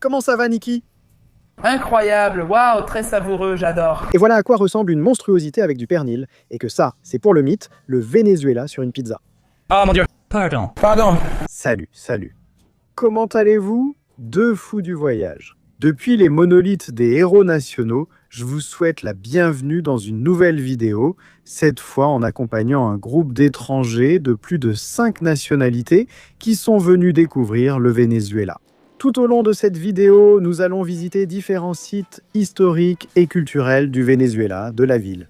Comment ça va, Niki? Incroyable, waouh, très savoureux, j'adore. Et voilà à quoi ressemble une monstruosité avec du pernil, et que ça, c'est pour le mythe, le Venezuela sur une pizza. Oh mon Dieu. Pardon. Salut. Comment allez-vous? Deux fous du voyage. Depuis les monolithes des héros nationaux, je vous souhaite la bienvenue dans une nouvelle vidéo, cette fois en accompagnant un groupe d'étrangers de plus de 5 nationalités qui sont venus découvrir le Venezuela. Tout au long de cette vidéo, nous allons visiter différents sites historiques et culturels du Venezuela, de la ville.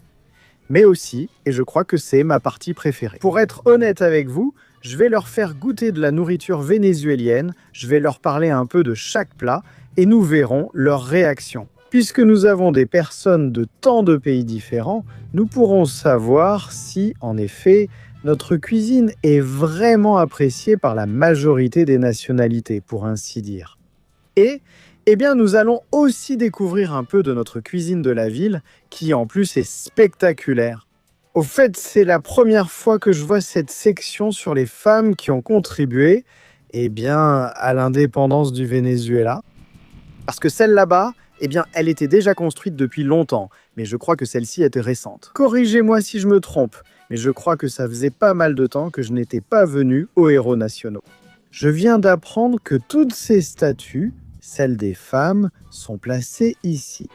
Mais aussi, et je crois que c'est ma partie préférée. Pour être honnête avec vous, je vais leur faire goûter de la nourriture vénézuélienne, je vais leur parler un peu de chaque plat, et nous verrons leur réaction. Puisque nous avons des personnes de tant de pays différents, nous pourrons savoir si, en effet, notre cuisine est vraiment appréciée par la majorité des nationalités, pour ainsi dire. Et, nous allons aussi découvrir un peu de notre cuisine de la ville, qui en plus est spectaculaire. Au fait, c'est la première fois que je vois cette section sur les femmes qui ont contribué, à l'indépendance du Venezuela. Parce que celle là-bas, elle était déjà construite depuis longtemps, mais je crois que celle-ci était récente. Corrigez-moi si je me trompe, mais je crois que ça faisait pas mal de temps que je n'étais pas venu aux héros nationaux. Je viens d'apprendre que toutes ces statues, celles des femmes, sont placées ici.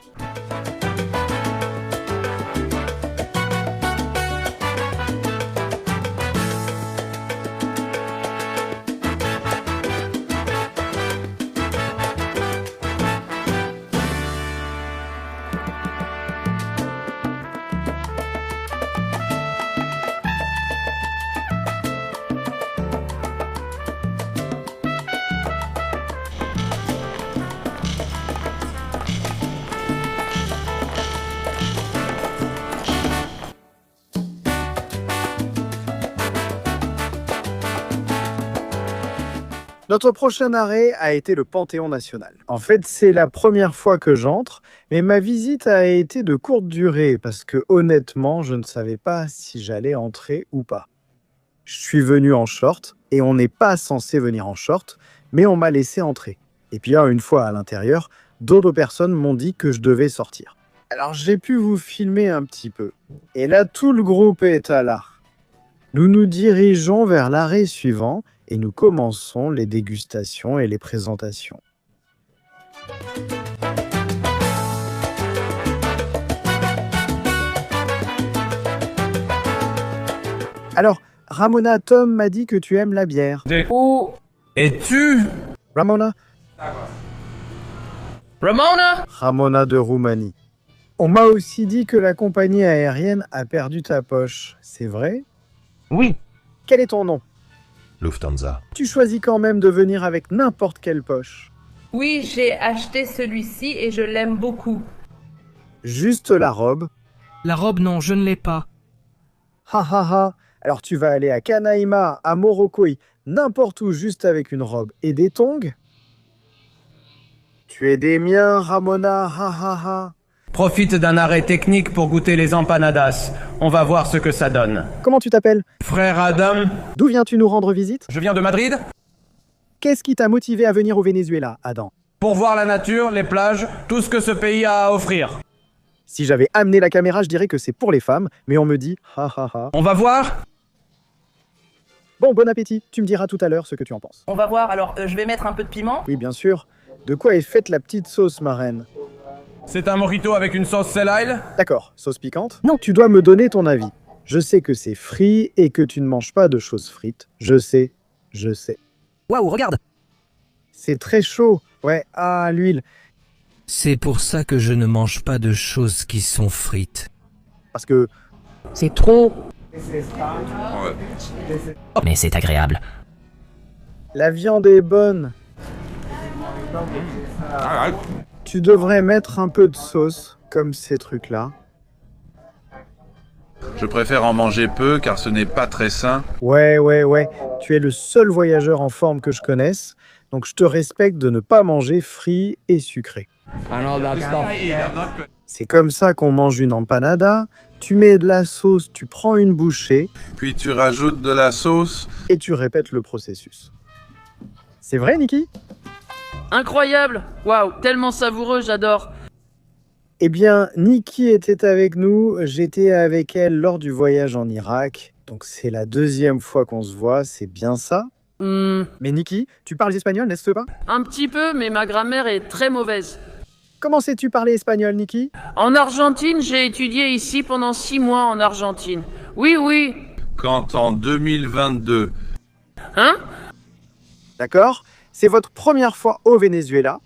Notre prochain arrêt a été le Panthéon national. En fait, c'est la première fois que j'entre, mais ma visite a été de courte durée parce que honnêtement, je ne savais pas si j'allais entrer ou pas. Je suis venu en short et on n'est pas censé venir en short, mais on m'a laissé entrer. Et puis une fois à l'intérieur, d'autres personnes m'ont dit que je devais sortir. Alors j'ai pu vous filmer un petit peu. Et là, tout le groupe est à l'art. Nous nous dirigeons vers l'arrêt suivant et nous commençons les dégustations et les présentations. Alors, Ramona, Tom m'a dit que tu aimes la bière. Où es-tu? Ramona de Roumanie. On m'a aussi dit que la compagnie aérienne a perdu ta poche. C'est vrai? Oui. Quel est ton nom? Lufthansa. Tu choisis quand même de venir avec n'importe quelle poche. Oui, j'ai acheté celui-ci et je l'aime beaucoup. Juste la robe? La robe, non, je ne l'ai pas. Ha. Alors tu vas aller à Canaima, à Morocco, n'importe où juste avec une robe et des tongs? Tu es des miens, Ramona, ha. Profite d'un arrêt technique pour goûter les empanadas. On va voir ce que ça donne. Comment tu t'appelles? Frère Adam, D'où viens-tu nous rendre visite? je viens de Madrid Qu'est-ce qui t'a motivé à venir au Venezuela, Adam? pour voir la nature, les plages, tout ce que ce pays a à offrir. Si j'avais amené la caméra, je dirais que c'est pour les femmes, mais on me dit ha. On va voir? Bon appétit, tu me diras tout à l'heure ce que tu en penses. On va voir, alors je vais mettre un peu de piment. Oui, bien sûr. De quoi est faite la petite sauce, ma reine? C'est un mojito avec une sauce Selail? D'accord, sauce piquante? Non, tu dois me donner ton avis. Je sais que c'est frit et que tu ne manges pas de choses frites. Je sais. Waouh, regarde! C'est très chaud. Ouais, l'huile. C'est pour ça que je ne mange pas de choses qui sont frites. Parce que C'est trop. Mais c'est agréable. la viande est bonne. Tu devrais mettre un peu de sauce, comme ces trucs-là. Je préfère en manger peu car ce n'est pas très sain. Ouais. Tu es le seul voyageur en forme que je connaisse, donc je te respecte de ne pas manger frit et sucré. C'est comme ça qu'on mange une empanada. Tu mets de la sauce, tu prends une bouchée Puis tu rajoutes de la sauce. et tu répètes le processus. C'est vrai, Niki? incroyable! Waouh, tellement savoureux, j'adore! Eh bien, Nikki était avec nous, j'étais avec elle lors du voyage en Irak. Donc c'est la deuxième fois qu'on se voit, c'est bien ça? Mais Nikki, tu parles espagnol, n'est-ce pas? Un petit peu, mais ma grammaire est très mauvaise. Comment sais-tu parler espagnol, Nikki? En Argentine, j'ai étudié ici pendant 6 mois en Argentine. Oui, oui. Quand en 2022, Hein? D'accord? C'est votre première fois au Venezuela?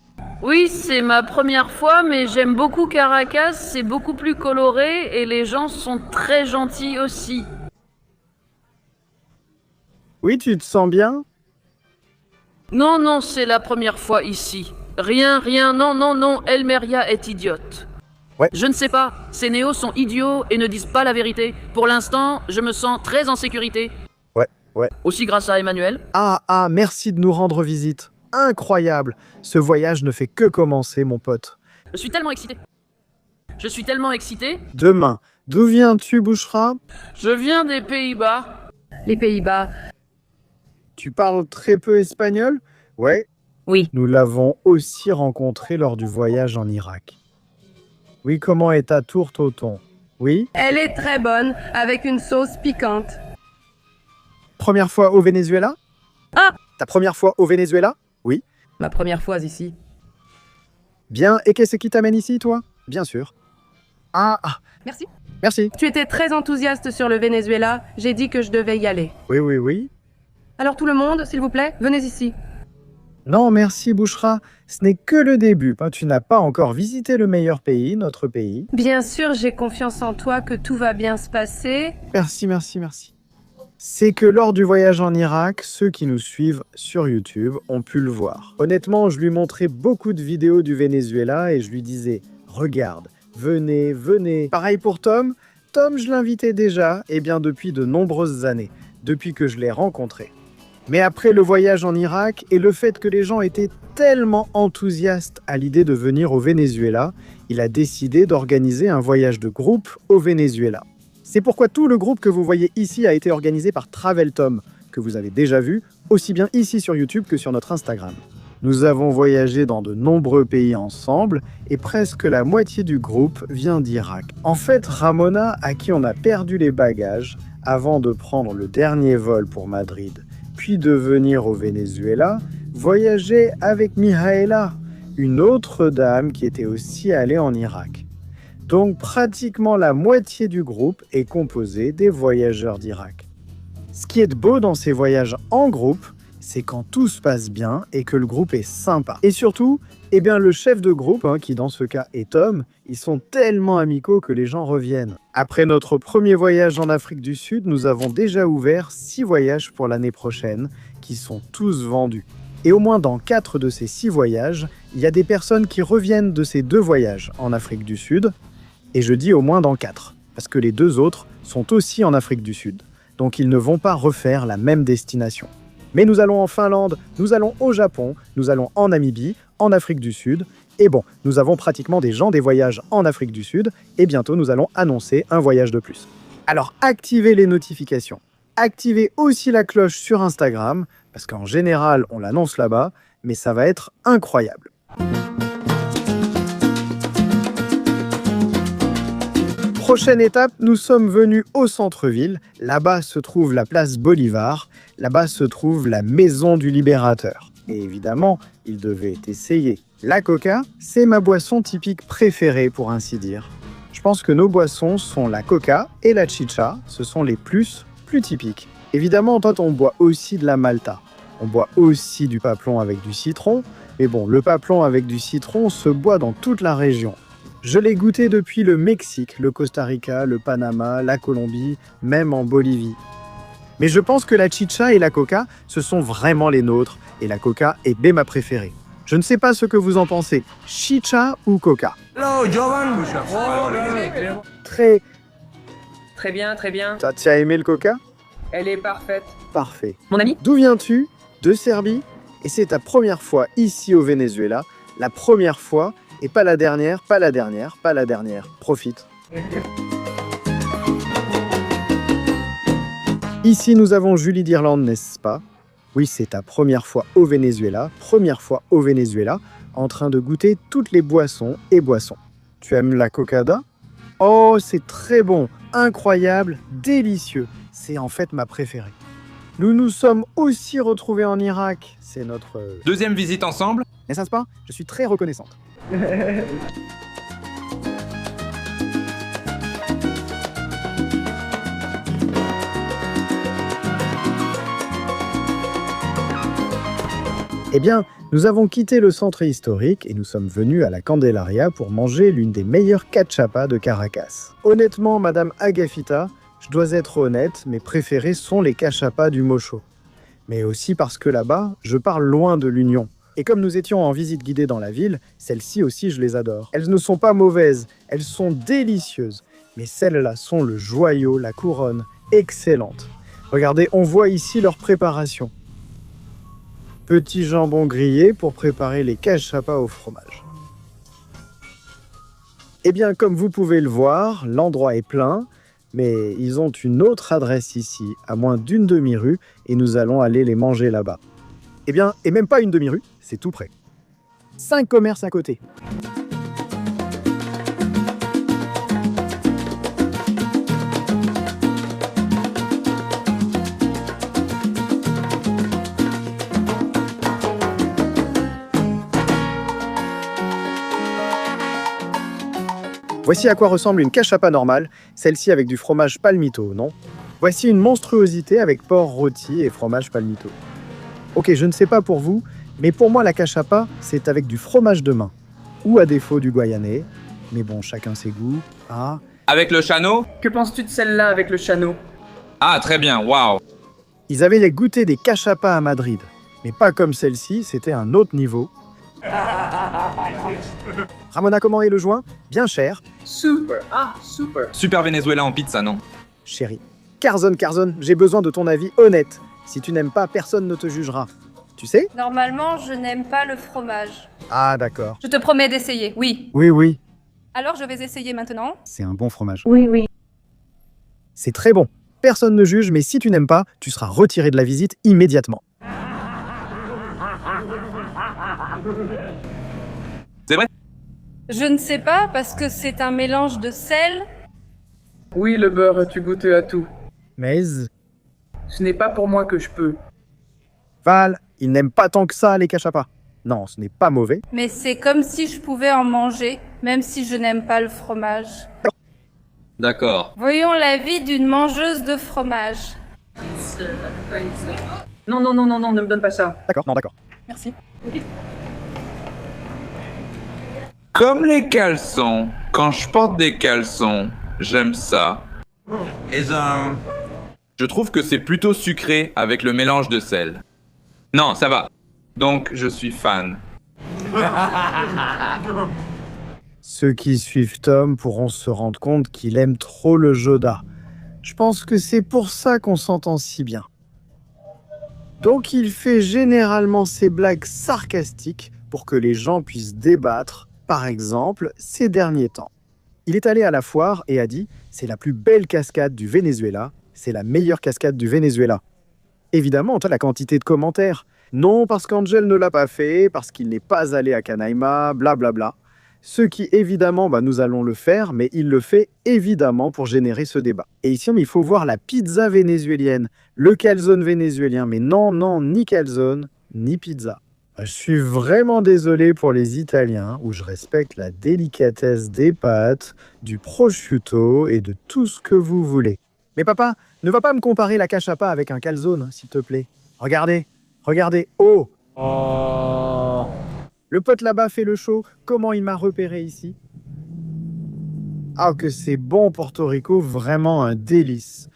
Oui, c'est ma première fois, mais j'aime beaucoup Caracas, c'est beaucoup plus coloré et les gens sont très gentils aussi. Oui, tu te sens bien? Non, non, c'est la première fois ici. Rien, non, non, non, Elmeria est idiote. Ouais. Je ne sais pas, ces néos sont idiots et ne disent pas la vérité. Pour l'instant, je me sens très en sécurité. Ouais. Aussi grâce à Emmanuel. Ah, merci de nous rendre visite. Incroyable! Ce voyage ne fait que commencer, mon pote. Je suis tellement excité. Je suis tellement excité. Demain, d'où viens-tu, Bouchra? Je viens des Pays-Bas. Les Pays-Bas. Tu parles très peu espagnol? Ouais. Oui. Nous l'avons aussi rencontré lors du voyage en Irak. Oui, comment est ta tourte au thon? Oui? Elle est très bonne, avec une sauce piquante. Première fois au Venezuela? Ah! Ta première fois au Venezuela? Oui. Ma première fois ici. Bien, et qu'est-ce qui t'amène ici, toi? Bien sûr. Merci. Merci. Tu étais très enthousiaste sur le Venezuela, j'ai dit que je devais y aller. Oui. Alors tout le monde, s'il vous plaît, venez ici. Non, merci, Bouchra. Ce n'est que le début. Tu n'as pas encore visité le meilleur pays, notre pays. Bien sûr, j'ai confiance en toi que tout va bien se passer. Merci. C'est que lors du voyage en Irak, ceux qui nous suivent sur YouTube ont pu le voir. Honnêtement, je lui montrais beaucoup de vidéos du Venezuela et je lui disais « Regarde, venez. » Pareil pour Tom. Tom, je l'invitais déjà, et bien depuis de nombreuses années, depuis que je l'ai rencontré. Mais après le voyage en Irak et le fait que les gens étaient tellement enthousiastes à l'idée de venir au Venezuela, il a décidé d'organiser un voyage de groupe au Venezuela. C'est pourquoi tout le groupe que vous voyez ici a été organisé par Travel Tom, que vous avez déjà vu, aussi bien ici sur YouTube que sur notre Instagram. Nous avons voyagé dans de nombreux pays ensemble et presque la moitié du groupe vient d'Irak. En fait, Ramona, à qui on a perdu les bagages avant de prendre le dernier vol pour Madrid, puis de venir au Venezuela, voyageait avec Mihaela, une autre dame qui était aussi allée en Irak. Donc pratiquement la moitié du groupe est composée des voyageurs d'Irak. Ce qui est beau dans ces voyages en groupe, c'est quand tout se passe bien et que le groupe est sympa. Et surtout, le chef de groupe, qui dans ce cas est Tom, ils sont tellement amicaux que les gens reviennent. Après notre premier voyage en Afrique du Sud, nous avons déjà ouvert 6 voyages pour l'année prochaine, qui sont tous vendus. Et au moins dans 4 de ces 6 voyages, il y a des personnes qui reviennent de ces 2 voyages en Afrique du Sud. Et je dis au moins dans 4, parce que les 2 autres sont aussi en Afrique du Sud. Donc ils ne vont pas refaire la même destination. Mais nous allons en Finlande, nous allons au Japon, nous allons en Namibie, en Afrique du Sud. Et bon, nous avons pratiquement des gens des voyages en Afrique du Sud, et bientôt nous allons annoncer un voyage de plus. Alors activez les notifications. Activez aussi la cloche sur Instagram, parce qu'en général on l'annonce là-bas, mais ça va être incroyable. Prochaine étape, nous sommes venus au centre-ville. Là-bas se trouve la place Bolivar. Là-bas se trouve la maison du Libérateur. Et évidemment, il devait essayer. La coca, c'est ma boisson typique préférée pour ainsi dire. Je pense que nos boissons sont la coca et la chicha. Ce sont les plus typiques. Évidemment, toi, on boit aussi de la malta. On boit aussi du paplon avec du citron. Mais bon, le paplon avec du citron se boit dans toute la région. Je l'ai goûté depuis le Mexique, le Costa Rica, le Panama, la Colombie, même en Bolivie. Mais je pense que la chicha et la coca, ce sont vraiment les nôtres, et la coca est ma préférée. Je ne sais pas ce que vous en pensez, chicha ou coca? Très bien. Tu as aimé le coca? Elle est parfaite. Parfait. Mon ami? D'où viens-tu? De Serbie? Et c'est ta première fois ici au Venezuela, la première fois. Et pas la dernière. Profite. Ici, nous avons Julie d'Irlande, n'est-ce pas? Oui, c'est ta première fois au Venezuela, en train de goûter toutes les boissons et boissons. Tu aimes la cocada? Oh, c'est très bon, incroyable, délicieux. C'est en fait ma préférée. Nous nous sommes aussi retrouvés en Irak. C'est notre... Deuxième visite ensemble? N'est-ce pas? Je suis très reconnaissante. Eh bien, nous avons quitté le centre historique et nous sommes venus à la Candelaria pour manger l'une des meilleures cachapas de Caracas. Honnêtement, Madame Agafita, je dois être honnête, mes préférés sont les cachapas du Mocho. Mais aussi parce que là-bas, je parle loin de l'Union. Et comme nous étions en visite guidée dans la ville, celles-ci aussi je les adore. Elles ne sont pas mauvaises, elles sont délicieuses. Mais celles-là sont le joyau, la couronne, excellentes. Regardez, on voit ici leur préparation. Petit jambon grillé pour préparer les cachapas au fromage. Eh bien, comme vous pouvez le voir, l'endroit est plein, mais ils ont une autre adresse ici, à moins d'une demi-rue, et nous allons aller les manger là-bas. Eh bien, et même pas une demi-rue, c'est tout près. 5 commerces à côté. Voici à quoi ressemble une cachapa normale, celle-ci avec du fromage palmito, non? Voici une monstruosité avec porc rôti et fromage palmito. Ok, je ne sais pas pour vous, mais pour moi la cachapa, c'est avec du fromage de main. Ou à défaut du guayanais, mais bon, chacun ses goûts. Ah. Avec le chano? Que penses-tu de celle-là avec le chano? Ah, très bien, waouh! Ils avaient goûté des cachapas à Madrid, mais pas comme celle-ci, c'était un autre niveau. Ramona, comment est le joint? Bien cher. Super, super. Super Venezuela en pizza, non? Chérie. Carzon, j'ai besoin de ton avis honnête. Si tu n'aimes pas, personne ne te jugera. Tu sais? Normalement, je n'aime pas le fromage. Ah, d'accord. Je te promets d'essayer, oui. Oui. Alors, je vais essayer maintenant. C'est un bon fromage. Oui. C'est très bon. Personne ne juge, mais si tu n'aimes pas, tu seras retiré de la visite immédiatement. C'est vrai? Je ne sais pas, parce que c'est un mélange de sel. Oui, le beurre, tu goûtes à tout. Mais... Ce n'est pas pour moi que je peux. Val, il n'aime pas tant que ça les cachapas. Non, ce n'est pas mauvais. Mais c'est comme si je pouvais en manger, même si je n'aime pas le fromage. D'accord. Voyons la vie d'une mangeuse de fromage. Non, ne me donne pas ça. D'accord. Merci. Comme les caleçons. Quand je porte des caleçons, j'aime ça. Je trouve que c'est plutôt sucré avec le mélange de sel. Non, ça va. Donc, je suis fan. Ceux qui suivent Tom pourront se rendre compte qu'il aime trop le Joda. Je pense que c'est pour ça qu'on s'entend si bien. Donc il fait généralement ses blagues sarcastiques pour que les gens puissent débattre, par exemple, ces derniers temps. Il est allé à la foire et a dit « C'est la plus belle cascade du Venezuela, c'est la meilleure cascade du Venezuela ». Évidemment, tu as la quantité de commentaires. Non, parce qu'Angel ne l'a pas fait, parce qu'il n'est pas allé à Canaima, blablabla. Ce qui, évidemment, nous allons le faire, mais il le fait évidemment pour générer ce débat. Et ici, il faut voir la pizza vénézuélienne, le calzone vénézuélien, mais non, ni calzone, ni pizza. Je suis vraiment désolé pour les Italiens, où je respecte la délicatesse des pâtes, du prosciutto et de tout ce que vous voulez. Mais papa, ne va pas me comparer la cachapa avec un calzone, s'il te plaît. Regardez, oh. Le pote là-bas fait le show, comment il m'a repéré ici? Ah, que c'est bon Porto Rico, vraiment un délice.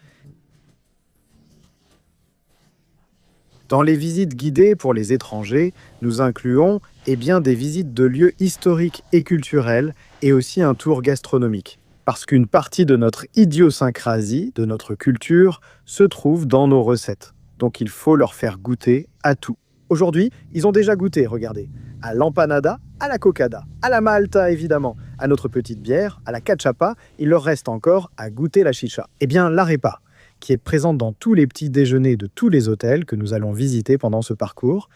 Dans les visites guidées pour les étrangers, nous incluons des visites de lieux historiques et culturels et aussi un tour gastronomique. Parce qu'une partie de notre idiosyncrasie, de notre culture, se trouve dans nos recettes. Donc il faut leur faire goûter à tout. Aujourd'hui, ils ont déjà goûté, regardez, à l'empanada, à la cocada, à la malta évidemment, à notre petite bière, à la cachapa, il leur reste encore à goûter la chicha. Eh bien, l'arepa, qui est présente dans tous les petits déjeuners de tous les hôtels que nous allons visiter pendant ce parcours.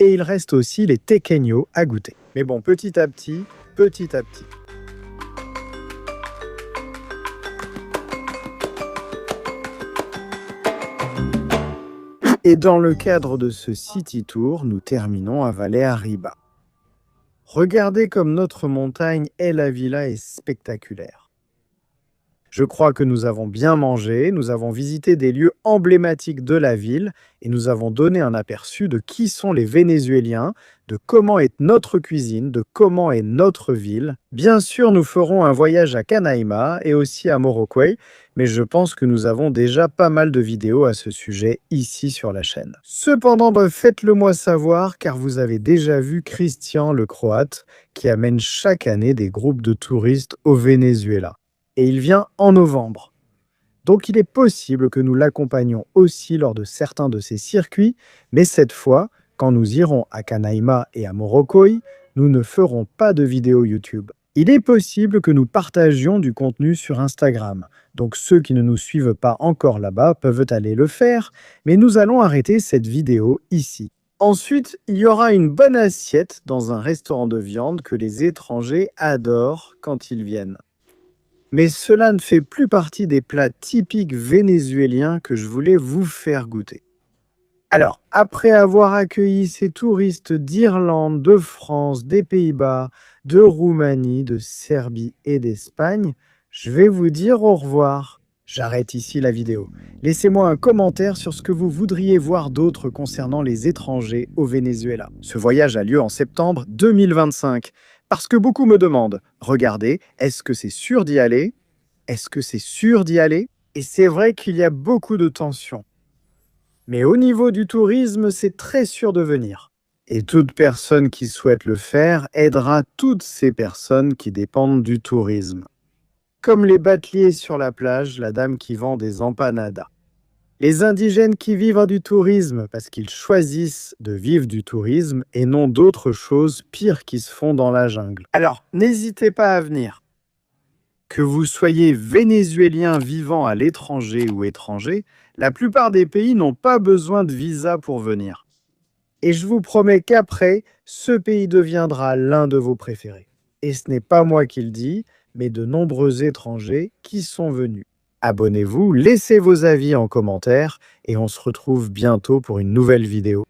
Et il reste aussi les tequeños à goûter. Mais bon, petit à petit, petit à petit. Et dans le cadre de ce City Tour, nous terminons à Valle Arriba. Regardez comme notre montagne El Ávila est spectaculaire. Je crois que nous avons bien mangé, nous avons visité des lieux emblématiques de la ville et nous avons donné un aperçu de qui sont les Vénézuéliens, de comment est notre cuisine, de comment est notre ville. Bien sûr, nous ferons un voyage à Canaima et aussi à Morrocoy, mais je pense que nous avons déjà pas mal de vidéos à ce sujet ici sur la chaîne. Cependant, faites-le moi savoir car vous avez déjà vu Christian le Croate qui amène chaque année des groupes de touristes au Venezuela. Et il vient en novembre. Donc il est possible que nous l'accompagnions aussi lors de certains de ces circuits, mais cette fois, quand nous irons à Canaima et à Morrocoy, nous ne ferons pas de vidéo YouTube. Il est possible que nous partagions du contenu sur Instagram, donc ceux qui ne nous suivent pas encore là-bas peuvent aller le faire, mais nous allons arrêter cette vidéo ici. Ensuite, il y aura une bonne assiette dans un restaurant de viande que les étrangers adorent quand ils viennent. Mais cela ne fait plus partie des plats typiques vénézuéliens que je voulais vous faire goûter. Alors, après avoir accueilli ces touristes d'Irlande, de France, des Pays-Bas, de Roumanie, de Serbie et d'Espagne, je vais vous dire au revoir. J'arrête ici la vidéo. Laissez-moi un commentaire sur ce que vous voudriez voir d'autre concernant les étrangers au Venezuela. Ce voyage a lieu en septembre 2025. Parce que beaucoup me demandent, regardez, est-ce que c'est sûr d'y aller? Est-ce que c'est sûr d'y aller? Et c'est vrai qu'il y a beaucoup de tensions. Mais au niveau du tourisme, c'est très sûr de venir. Et toute personne qui souhaite le faire aidera toutes ces personnes qui dépendent du tourisme. Comme les bateliers sur la plage, la dame qui vend des empanadas. Les indigènes qui vivent du tourisme parce qu'ils choisissent de vivre du tourisme et non d'autres choses pires qui se font dans la jungle. Alors, n'hésitez pas à venir. Que vous soyez vénézuélien vivant à l'étranger ou étranger, la plupart des pays n'ont pas besoin de visa pour venir. Et je vous promets qu'après, ce pays deviendra l'un de vos préférés. Et ce n'est pas moi qui le dis, mais de nombreux étrangers qui sont venus. Abonnez-vous, laissez vos avis en commentaire et on se retrouve bientôt pour une nouvelle vidéo.